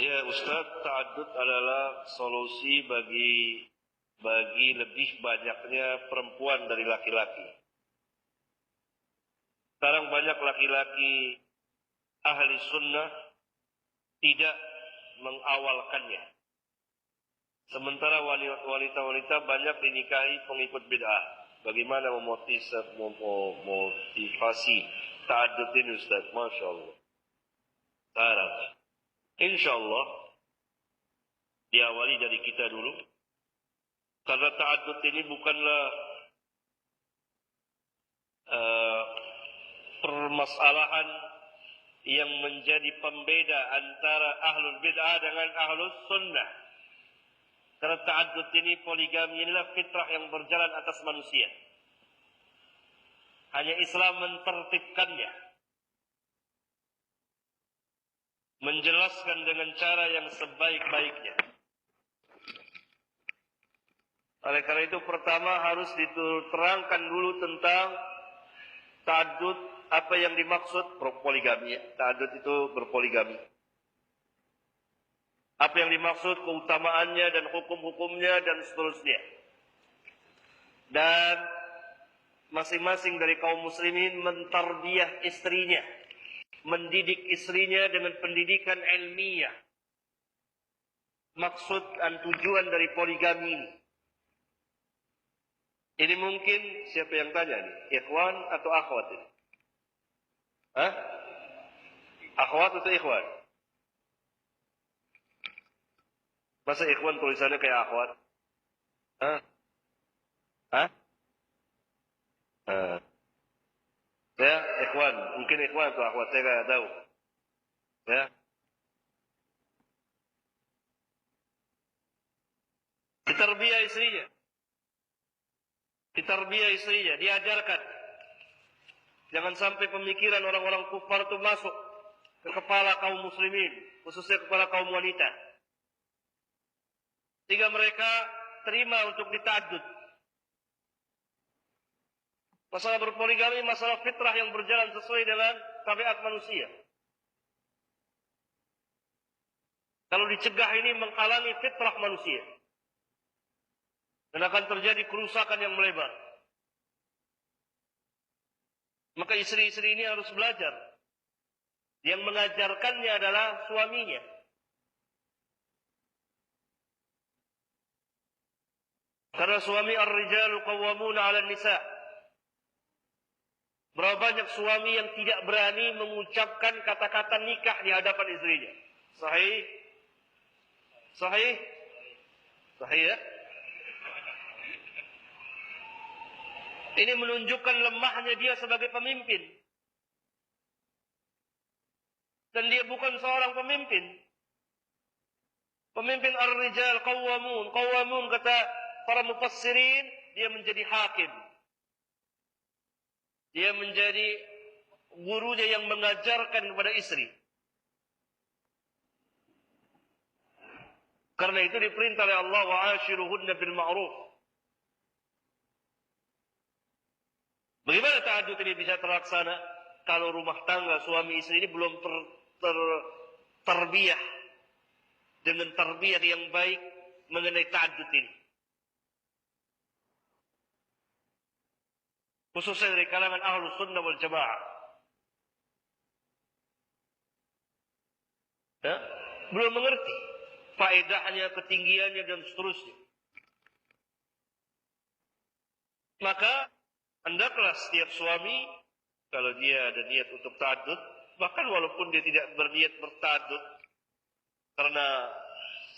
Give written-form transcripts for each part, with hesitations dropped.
Ya Ustaz, ta'addud adalah solusi bagi lebih banyaknya perempuan dari laki-laki. Sekarang banyak laki-laki ahli sunnah tidak mengawalkannya. Sementara wanita-wanita banyak dinikahi pengikut bid'ah. Bagaimana memotivasi ta'addud ini Ustaz? Masya Allah. Sekarang, insya Allah diawali dari kita dulu. Karena ta'addud ini bukanlah permasalahan yang menjadi pembeda antara ahlul bid'ah dengan ahlus sunnah. Karena ta'addud ini, poligami inilah fitrah yang berjalan atas manusia. Hanya Islam mentertibkannya, menjelaskan dengan cara yang sebaik-baiknya. Oleh karena itu pertama harus diterangkan dulu tentang ta'addud, apa yang dimaksud poligami. Ta'addud itu berpoligami. Apa yang dimaksud, keutamaannya dan hukum-hukumnya dan seterusnya. Dan masing-masing dari kaum muslimin mentarbiyah istrinya, mendidik istrinya dengan pendidikan ilmiah. Maksud dan tujuan dari poligami ini. Ini mungkin siapa yang tanya nih? Ikhwan atau akhwat ini? Hah? Akhwat atau ikhwan? Masa ikhwan tulisannya kayak akhwat? Hah? Hah? Ya, ikhwan. Mungkin ikhwan atau akhwat, saya nggak tahu. Ya. Ditarbiyah istrinya. Ditarbiyah istrinya, diajarkan. Jangan sampai pemikiran orang-orang kufar itu masuk ke kepala kaum muslimin, khususnya kepala kaum wanita. Sehingga mereka terima untuk dita'addud. Masalah berpoligami, masalah fitrah yang berjalan sesuai dengan tabiat manusia. Kalau dicegah ini menghalangi fitrah manusia. Dan akan terjadi kerusakan yang melebar. Maka istri-istri ini harus belajar. Yang mengajarkannya adalah suaminya. Karena suami ar-rijalu qawwamuna 'alan nisa. Berapa banyak suami yang tidak berani mengucapkan kata-kata nikah di hadapan istrinya. Sahih? Sahih? Sahih ya? Ini menunjukkan lemahnya dia sebagai pemimpin. Dan dia bukan seorang pemimpin. Pemimpin ar-rijal qawwamun. Qawwamun kata para mufassirin, dia menjadi hakim. Dia menjadi gurunya yang mengajarkan kepada istri. Karena itu diperintah oleh Allah, wa'ashiruhunna bil ma'ruf. Bagaimana ta'addud ini bisa terlaksana kalau rumah tangga suami istri ini belum tarbiyah dengan tarbiyah yang baik mengenai ta'addud ini? Khususnya dari kalangan ahlus sunnah wal jamaah. Ya? Belum mengerti faedahnya, ketinggiannya dan seterusnya. Maka hendaklah setiap suami, kalau dia ada niat untuk ta'addud, bahkan walaupun dia tidak berniat berta'addud, karena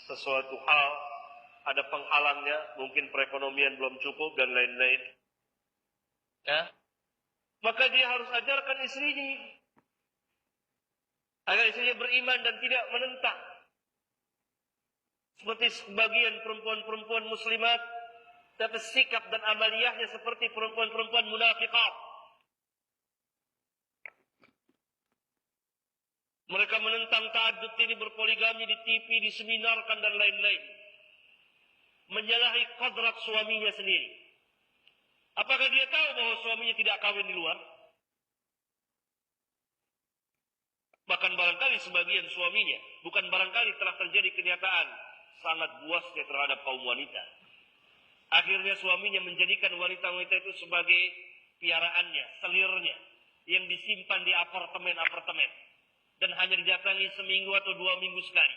sesuatu hal ada penghalangnya, mungkin perekonomian belum cukup dan lain-lain, ya, maka dia harus ajarkan istrinya agar istrinya beriman dan tidak menentang. Seperti sebagian perempuan-perempuan muslimat, tapi sikap dan amaliyahnya seperti perempuan-perempuan munafiqat. Mereka menentang ta'addud ini, berpoligami di TV, diseminarkan dan lain-lain. Menyalahi kodrat suaminya sendiri. Apakah dia tahu bahwa suaminya tidak kawin di luar? Bahkan barangkali sebagian suaminya, bukan barangkali telah terjadi kenyataan, sangat buasnya terhadap kaum wanita. Akhirnya suaminya menjadikan wanita-wanita itu sebagai piaraannya, selirnya, yang disimpan di apartemen-apartemen. Dan hanya didatangi seminggu atau 2 minggu sekali.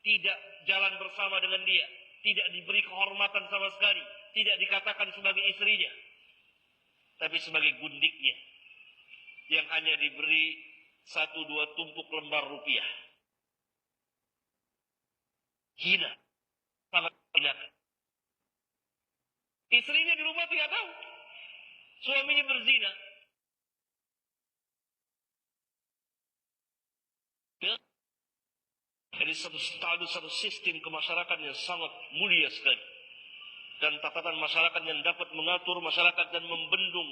Tidak jalan bersama dengan dia. Tidak diberi kehormatan sama sekali. Tidak dikatakan sebagai istrinya. Tapi sebagai gundiknya. Yang hanya diberi 1-2 tumpuk lembar rupiah. Hina. Sangat hina. Istrinya di rumah tidak tahu. Suaminya berzina. Ya. Jadi satu sistem kemasyarakatan yang sangat mulia sekali. Dan tatanan masyarakat yang dapat mengatur masyarakat dan membendung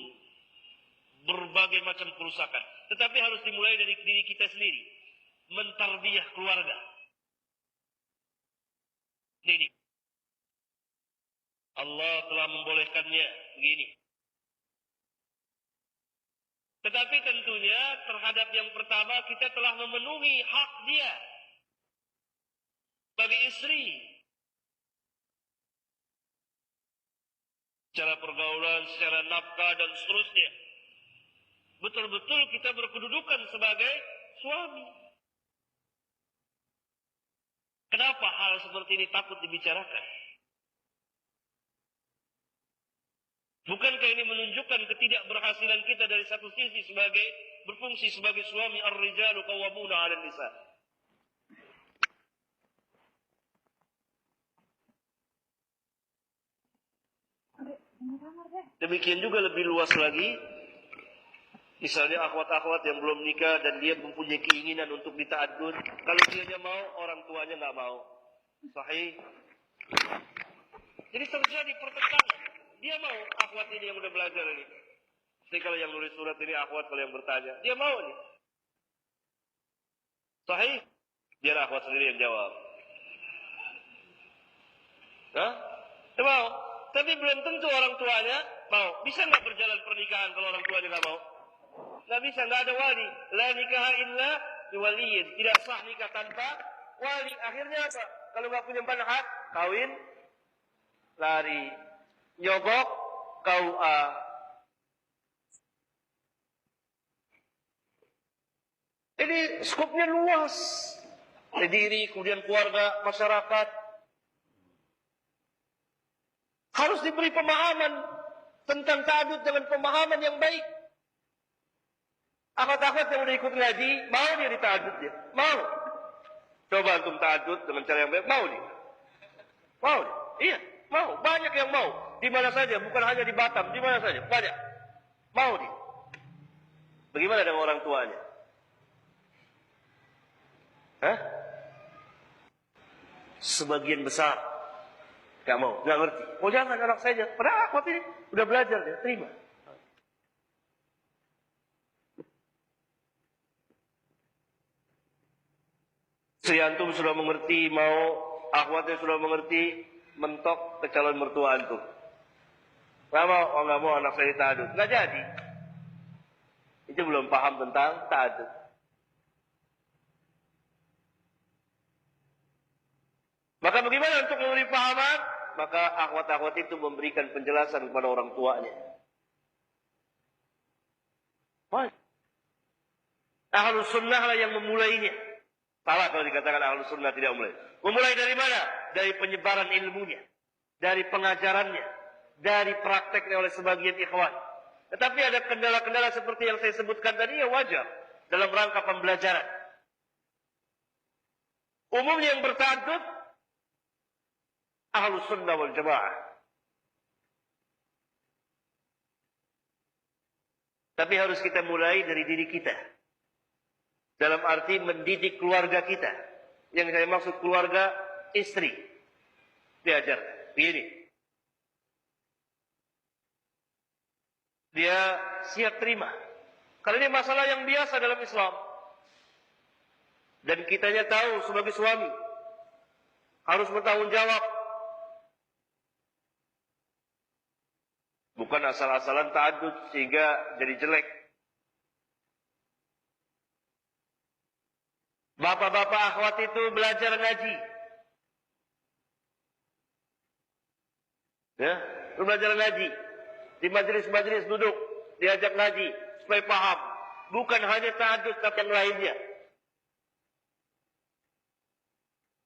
berbagai macam kerusakan. Tetapi harus dimulai dari diri kita sendiri. Mentarbiyah keluarga. Ini. Allah telah membolehkannya begini. Tetapi tentunya terhadap yang pertama kita telah memenuhi hak dia sebagai istri. Secara pergaulan, secara nafkah dan seterusnya. Betul-betul kita berkedudukan sebagai suami. Kenapa hal seperti ini takut dibicarakan? Bukankah ini menunjukkan ketidakberhasilan kita dari satu sisi sebagai berfungsi sebagai suami? Ar-rijalu qawwamuna 'alan nisa. Demikian juga lebih luas lagi. Misalnya akhwat-akhwat yang belum nikah dan dia mempunyai keinginan untuk dita'addud. Kalau dia mau, orang tuanya nggak mau. Sahih. Jadi terjadi pertentangan. Dia mau akhwat ini yang udah belajar ini. Jadi kalau yang nulis surat ini akhwat, kalau yang bertanya, dia mau nih. Sahih. Biar akhwat sendiri yang jawab. Hah? Dia mau. Tapi belum tentu orang tuanya mau. Bisa nggak berjalan pernikahan kalau orang tuanya nggak mau? Nggak bisa, nggak ada wali. La nikaha illa biwaliyin. Tidak sah nikah tanpa wali. Akhirnya apa? Kalau nggak punya hak, kawin, lari, nyogok, KUA. Ini skopnya luas. Diri, kemudian keluarga, masyarakat. Harus diberi pemahaman tentang ta'addud dengan pemahaman yang baik. Akhwat-akhwat yang udah ikut ngaji, mau dia dita'addud dia? Mau. Coba antum ta'addud dengan cara yang baik, mau dia? Mau dia? Iya, mau. Banyak yang mau. Di mana saja, bukan hanya di Batam, di mana saja, banyak. Mau dia. Bagaimana dengan orang tuanya? Hah? Sebagian besar gak mau, gak ngerti. Oh jangan anak saya, padahal akhwat ini udah belajar dia, terima. Si antum sudah mengerti, mau akhwatnya sudah mengerti, mentok ke calon mertua antum. Gak mau, oh gak mau anak saya ta'addud. Gak jadi. Itu belum paham tentang ta'addud. Maka bagaimana untuk memberi pahaman? Maka akhwat-akhwat itu memberikan penjelasan kepada orang tuanya. Ahlus sunnah lah yang memulainya. Salah kalau dikatakan ahlus sunnah tidak memulai. Memulai dari mana? Dari penyebaran ilmunya. Dari pengajarannya. Dari prakteknya oleh sebagian ikhwan. Tetapi ada kendala-kendala seperti yang saya sebutkan tadi, ya wajar. Dalam rangka pembelajaran. Umumnya yang berta'addud Ahlus sunnah wal jamaah. Tapi harus kita mulai dari diri kita. Dalam arti mendidik keluarga kita. Yang saya maksud keluarga istri. Diajar. Begini. Dia siap terima. Kalau ini masalah yang biasa dalam Islam. Dan kitanya tahu sebagai suami. Harus bertanggung jawab. Bukan asal-asalan ta'addud sehingga jadi jelek. Bapak-bapak akhwat itu belajar ngaji. Ya, belajar ngaji. Di majelis-majelis duduk, diajak ngaji supaya paham. Bukan hanya tahajud tapi yang lainnya.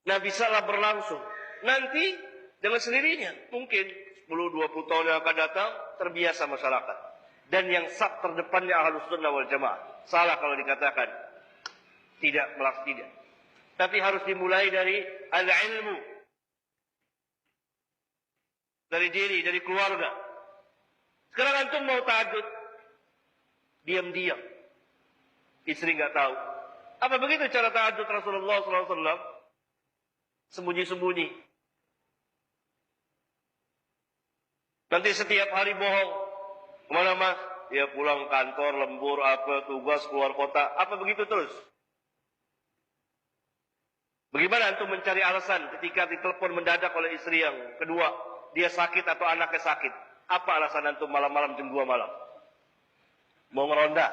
Nah, bisalah berlangsung. Nanti dengan sendirinya, mungkin 10-20 tahun yang akan datang, terbiasa masyarakat. Dan yang saf terdepannya Ahlus Sunnah wal Jamaah. Salah kalau dikatakan tidak. Tapi harus dimulai dari al-ilmu. Dari diri, dari keluarga. Sekarang antum mau tahajud, diam-diam. Istri nggak tahu. Apa begitu cara tahajud Rasulullah SAW? Sembunyi-sembunyi. Nanti setiap hari bohong. Kemana mas? Ya pulang kantor, lembur, tugas, keluar kota. Apa begitu terus? Bagaimana antum mencari alasan ketika ditelepon mendadak oleh istri yang kedua? Dia sakit atau anaknya sakit? Apa alasan antum malam-malam jam 2 malam? Mau ngeronda?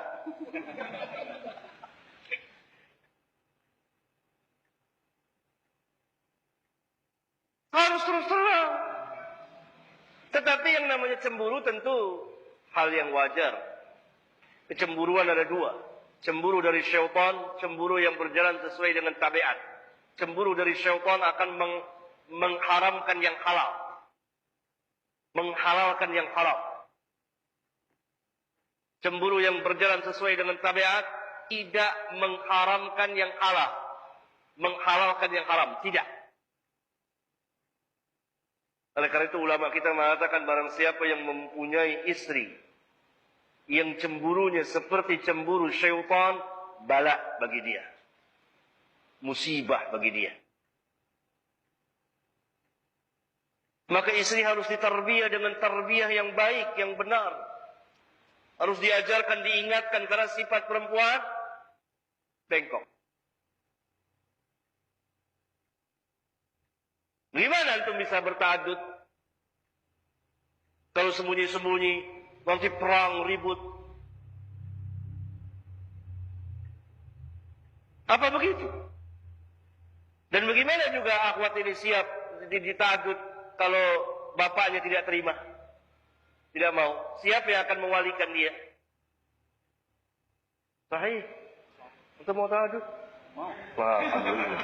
Harus terus terang. Tetapi yang namanya cemburu tentu hal yang wajar. Kecemburuan ada dua. Cemburu dari syaitan, cemburu yang berjalan sesuai dengan tabiat. Cemburu dari syaitan akan mengharamkan yang halal. Menghalalkan yang haram. Cemburu yang berjalan sesuai dengan tabiat tidak mengharamkan yang halal. Menghalalkan yang haram, tidak. Oleh karena itu ulama kita mengatakan barang siapa yang mempunyai istri yang cemburunya seperti cemburu syaitan, bala bagi dia. Musibah bagi dia. Maka istri harus ditarbiyah dengan tarbiyah yang baik, yang benar. Harus diajarkan, diingatkan karena sifat perempuan bengkok. Gimana antum bisa bertahajud? Kalau sembunyi-sembunyi, nanti perang, ribut. Apa begitu? Dan bagaimana juga akhwat ini siap ditahajud kalau bapaknya tidak terima? Tidak mau. Siapa yang akan mewalikan dia? Sahih. Untuk mau tahajud? Mau. Wah, alhamdulillah.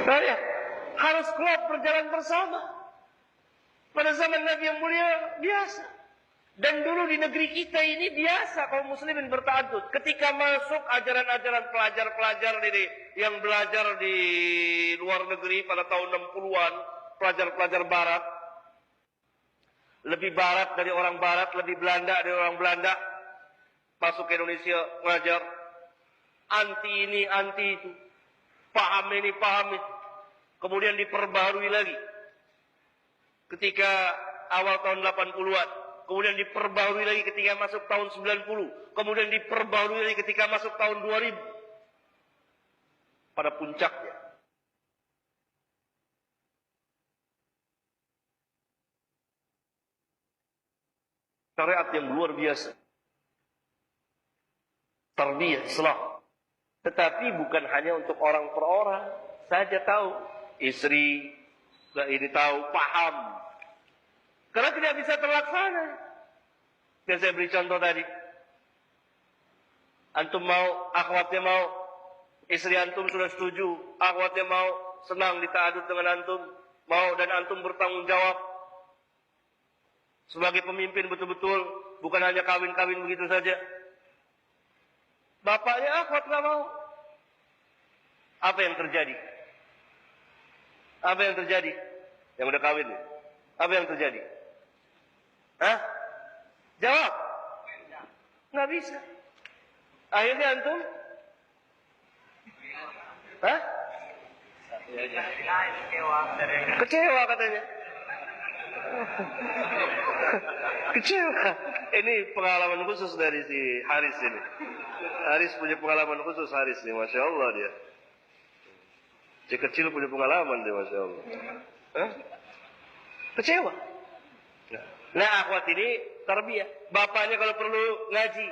Nah, ya, harus klop berjalan bersama. Pada zaman Nabi yang mulia biasa. Dan dulu di negeri kita ini biasa kaum muslimin bertahajud. Ketika masuk ajaran-ajaran pelajar-pelajar yang belajar di luar negeri pada tahun 60-an, pelajar-pelajar barat, lebih barat dari orang barat, lebih Belanda dari orang Belanda, masuk ke Indonesia mengajar, anti ini, anti itu, paham ini, paham itu. Kemudian diperbarui lagi ketika awal tahun 80-an. Kemudian diperbarui lagi ketika masuk tahun 90. Kemudian diperbarui lagi ketika masuk tahun 2000. Pada puncaknya. Syariat yang luar biasa. Tarbiyah Islam. Tetapi bukan hanya untuk orang per orang saja tahu. Istri, ini tahu, paham. Karena tidak bisa terlaksana. Dan saya beri contoh tadi. Antum mau, akhwatnya mau, istri antum sudah setuju, akhwatnya mau, senang ditahajud dengan antum, mau dan antum bertanggung jawab. Sebagai pemimpin betul-betul, bukan hanya kawin-kawin begitu saja. Bapaknya akhwat nggak mau. Apa yang terjadi? Apa yang terjadi? Yang udah kawin nih. Apa yang terjadi? Hah? Jawab. Nggak bisa. Akhirnya antum? Hah? Kecewa katanya. Kecewa. Ini pengalaman khusus dari si Haris ini. Haris punya pengalaman khusus Haris nih, Masya Allah dia. Si kecil punya pengalaman dia, Masya Allah. Hah? Kecewa. Nah, Nah, akhwat ini tarbiyah. Bapaknya kalau perlu ngaji,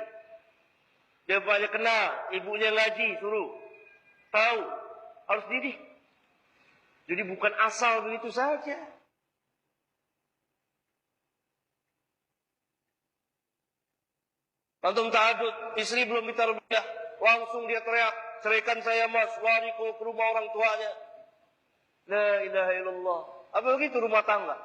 bapaknya kenal, ibunya ngaji, suruh tahu, harus didik. Jadi bukan asal begitu saja. Antum ta'adud, istri belum ditarbiyah, langsung dia teriak, ceraikan saya mas, lari ke rumah orang tuanya. La ilaha illallah. Apa begitu rumah tangga?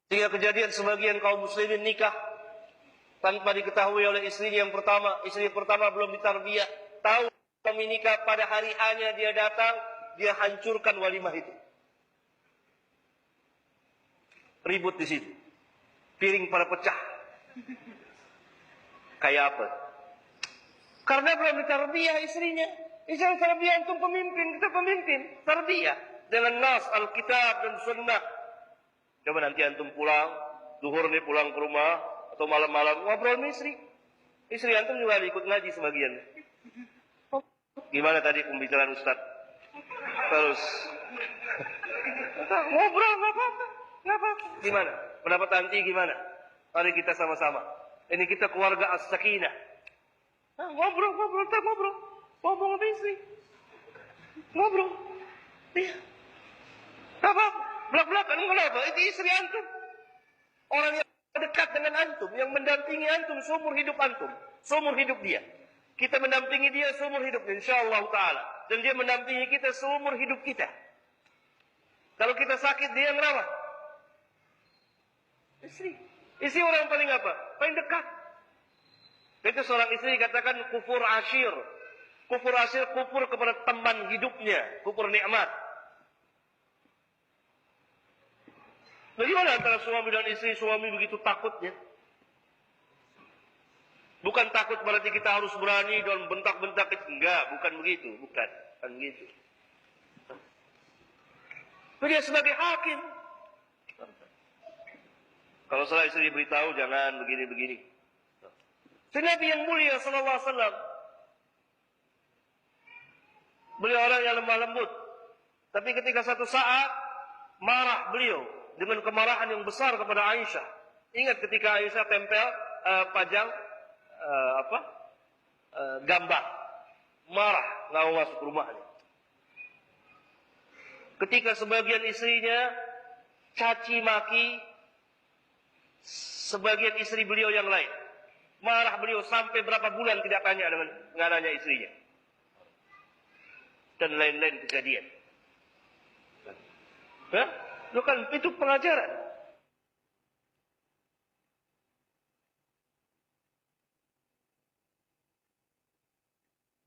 Sehingga kejadian sebagian kaum muslimin nikah tanpa diketahui oleh istrinya yang pertama. Istri pertama belum ditarbiyah. Tahu kami nikah pada hari hanya dia datang, dia hancurkan walimah itu. Ribut di situ. Piring pada pecah. Kayak apa? Karena belum ditarbiyah istrinya. Istri tarbiyah antum pemimpin, kita pemimpin. Tarbiyah dengan nas, Alkitab dan Sunnah. Coba nanti antum pulang, zuhur nih pulang ke rumah atau malam-malam ngobrol sama istri. Istri antum juga ikut ngaji sebagian. Gimana tadi pembicaraan Ustaz? Terus ngobrol nggak apa-apa. Gimana? Pendapat anti gimana? Mari kita sama-sama. Ini kita keluarga as-sakinah. Ngobrol sama istri. Ngobrol. Iya. Apa? Belak-belakan kenapa? Itu istri antum. Orang yang dekat dengan antum, yang mendampingi antum seumur hidup antum, seumur hidup dia. Kita mendampingi dia seumur hidup, insyaallah taala. Dan dia mendampingi kita seumur hidup kita. Kalau kita sakit, dia yang rawat. Istri. Istri orang paling apa? Paling dekat. Itu seorang istri katakan kufur asyir. Kufur asyir, kufur kepada teman hidupnya, kufur nikmat. Bagaimana antara suami dan istri? Suami begitu takutnya. Bukan takut berarti kita harus berani dan bentak-bentak. Enggak, bukan begitu. Bukan begitu. Dia sebagai hakim. Kalau salah istri beritahu, jangan begini-begini. Nabi yang mulia sallallahu alaihi wasallam, beliau orang yang lemah lembut. Tapi ketika satu saat marah beliau dengan kemarahan yang besar kepada Aisyah. Ingat ketika Aisyah tempel pajang gambar, marah nggak mau masuk rumahnya. Ketika sebagian istrinya caci maki sebagian istri beliau yang lain, marah beliau sampai berapa bulan tidak tanya dengan nanya istrinya, dan lain-lain kejadian. Itu kan itu pengajaran.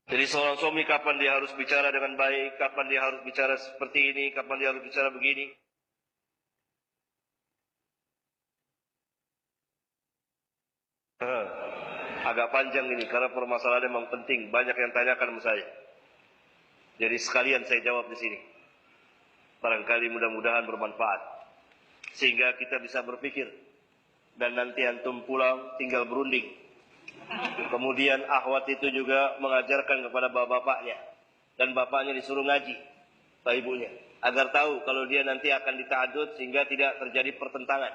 Jadi seorang suami kapan dia harus bicara dengan baik, kapan dia harus bicara seperti ini, kapan dia harus bicara begini. Agak panjang ini karena permasalahan memang penting, banyak yang tanyakan sama saya. Jadi sekalian saya jawab di sini. Barangkali mudah-mudahan bermanfaat. Sehingga kita bisa berpikir. Dan nanti antum pulang tinggal berunding. Kemudian akhwat itu juga mengajarkan kepada bapak-bapaknya. Dan bapaknya disuruh ngaji. Pak ibunya. Agar tahu kalau dia nanti akan dita'adud sehingga tidak terjadi pertentangan.